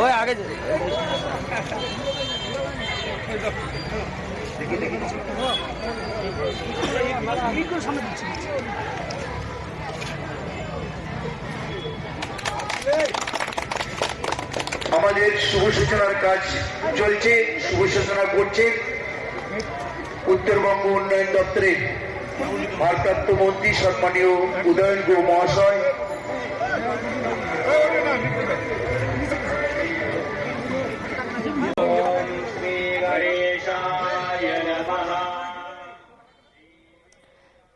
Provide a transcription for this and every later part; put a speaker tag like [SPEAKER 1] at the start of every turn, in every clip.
[SPEAKER 1] ওই আগে
[SPEAKER 2] আমাদের শুভ সূচনার কাজ চলছে। শুভ সূচনা করছে উত্তরবঙ্গ উন্নয়ন দপ্তরের ভারপ্রাপ্ত মন্ত্রী সম্মানীয় উদয়ন গুহ মহাশয়।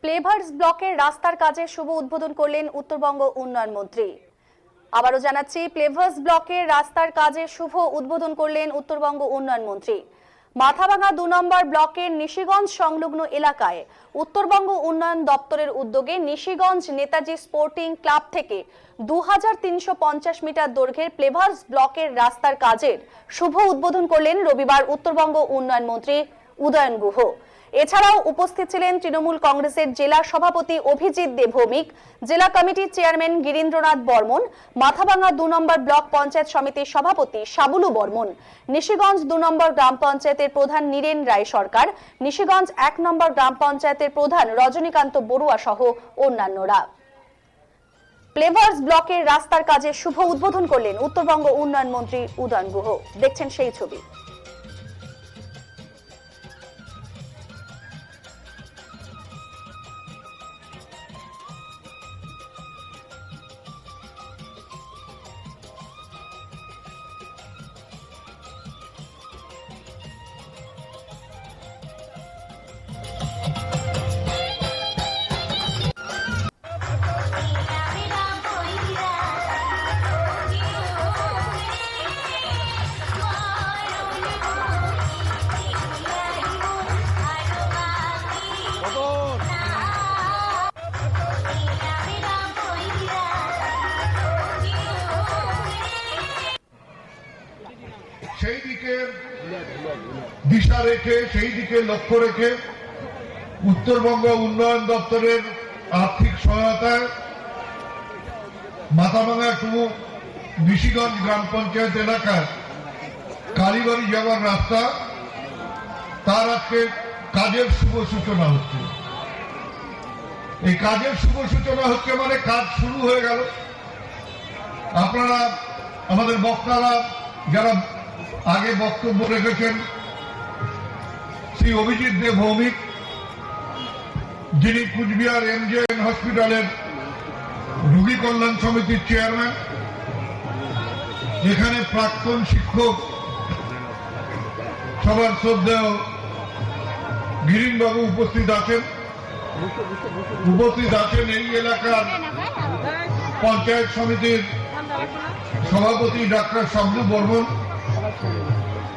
[SPEAKER 3] প্লেভার্স ব্লকের রাস্তার কাজের শুভ উদ্বোধন করলেন উত্তরবঙ্গ উন্নয়ন মন্ত্রী। আবারও জানাচ্ছি, প্লেভার্স ব্লকের রাস্তার কাজের শুভ উদ্বোধন করলেন উত্তরবঙ্গ উন্নয়ন মন্ত্রী। মাথাভাঙা ২ নম্বর ব্লকের নিশিগঞ্জ সংলগ্ন এলাকায় উত্তরবঙ্গ উন্নয়ন দপ্তরের উদ্যোগে নিশিগঞ্জ নেতাজি স্পোর্টিং ক্লাব থেকে ২৩৫০ মিটার দৈর্ঘ্যের প্লেভার্স ব্লকের রাস্তার কাজের শুভ উদ্বোধন করলেন রবিবার উত্তরবঙ্গ উন্নয়ন মন্ত্রী উদয়ন গুহ। এছাড়াও উপস্থিত ছিলেন তৃণমূল কংগ্রেসের জেলা সভাপতি অভিজিৎ দে ভৌমিক, জেলা কমিটির চেয়ারম্যান গিরীন্দ্রনাথ বর্মন, মাথাভাঙা ২ নম্বর ব্লক পঞ্চায়েত সমিতির সভাপতি সাবুলু বর্মন, নিশিগঞ্জ ২ নম্বর গ্রাম পঞ্চায়েতের প্রধান নীরেন রায় সরকার, নিশিগঞ্জ ১ নম্বর গ্রাম পঞ্চায়েতের প্রধান রজনীকান্ত বড়ুয়া সহ অন্যান্যরা। প্লেভার্স ব্লকের রাস্তার কাজের শুভ উদ্বোধন করলেন উত্তরবঙ্গ উন্নয়ন মন্ত্রী উদয়ন গুহ। দেখছেন সেই ছবি।
[SPEAKER 4] সেই দিকে দিশা রেখে, সেই দিকে লক্ষ্য রেখে উত্তরবঙ্গ উন্নয়ন দপ্তরের আর্থিক সহায়তায় মাথাভাঙা 2 নিশিগঞ্জ গ্রাম পঞ্চায়েত এলাকার কালীবাড়ি যাওয়ার রাস্তা, তার আজকে কাজের শুভ সূচনা হচ্ছে। এই কাজের শুভ সূচনা হচ্ছে মানে কাজ শুরু হয়ে গেল। আপনারা আমাদের বক্তারা যারা আগে বক্তব্য রেখেছেন, শ্রী অভিজিৎ দে ভৌমিক, যিনি কুচবিহার MJN হসপিটালের রোগী কল্যাণ সমিতির চেয়ারম্যান, এখানে প্রাক্তন শিক্ষক সবার শ্রদ্ধেয় গিরিনবাবু উপস্থিত আছেন। এই এলাকার পঞ্চায়েত সমিতির সভাপতি ডাক্তার সাবলু বর্মন,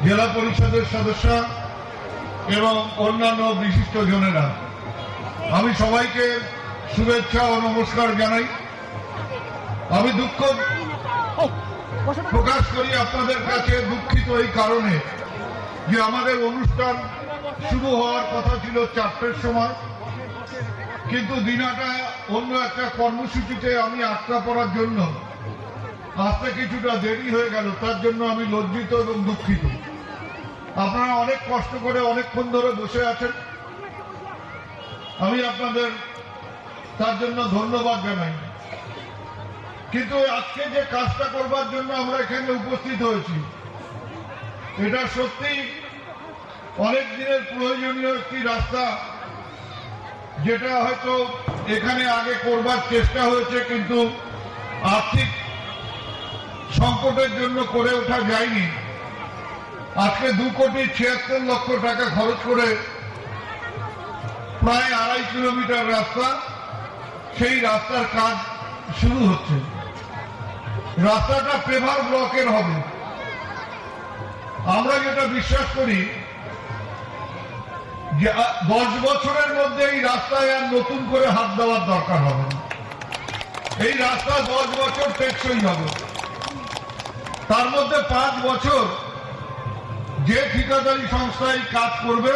[SPEAKER 4] জেলা পরিষদের সদস্য এবং অন্যান্য বিশিষ্ট জনেরা। আমি সবাইকে শুভেচ্ছা ও নমস্কার জানাই। আমি দুঃখ প্রকাশ করি আপনাদের কাছে, দুঃখিত এই কারণে যে আমাদের অনুষ্ঠান শুরু হওয়ার কথা ছিল 4টের সময়, কিন্তু দিনাটা অন্য একটা কর্মসূচিতে আমি আটকা পড়ার জন্য আসতে কিছুটা দেরি হয়ে গেল। তার জন্য আমি লজ্জিত এবং দুঃখিত। আপনারা অনেক কষ্ট করে অনেকক্ষণ ধরে বসে আছেন, আমি আপনাদের তার জন্য ধন্যবাদ জানাই। কিন্তু আজকে যে কাজটা করবার জন্য আমরা এখানে উপস্থিত হয়েছি, এটা সত্যি অনেক দিনের প্রয়োজনীয় একটি রাস্তা, যেটা হয়তো এখানে আগে করবার চেষ্টা হয়েছে কিন্তু আর্থিক সংকটের জন্য করে ওঠা যায়নি। আজকে 2,76,00,000 টাকা খরচ করে প্রায় 2.5 কিলোমিটার রাস্তা, সেই রাস্তার কাজ শুরু হচ্ছে। রাস্তাটা প্লেভার ব্লকের হবে। আমরা যেটা বিশ্বাস করি যে 10 বছরের মধ্যে এই রাস্তায় আর নতুন করে হাত দেওয়ার দরকার হবে না। এই রাস্তা 10 বছর টেকসই হবে। তার মধ্যে 5 বছর যে ঠিকাদারি সংস্থায় কাজ করবে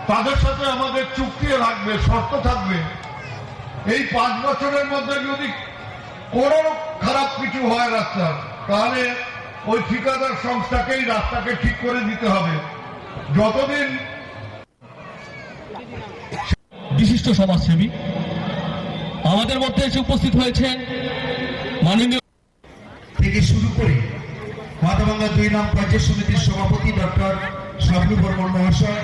[SPEAKER 4] তাদের সাথে আমাদের চুক্তি থাকবে, শর্ত থাকবে। এই 5 বছরের মধ্যে যদি কোনো খারাপ কিছু হয় রাস্তা, তাহলে ওই ঠিকাদার সংস্থাকেই রাস্তাকে ঠিক করে দিতে হবে। যতদিন
[SPEAKER 1] বিশিষ্ট সমাজসেবী আমাদের মধ্যে এসে উপস্থিত হয়েছেন মাননীয়
[SPEAKER 5] থেকে শুরু করে মাথাভাঙ্গা 2 নং পঞ্চায়েত সমিতির সভাপতি ডক্টর শাবনু বর্মন মহাশয়,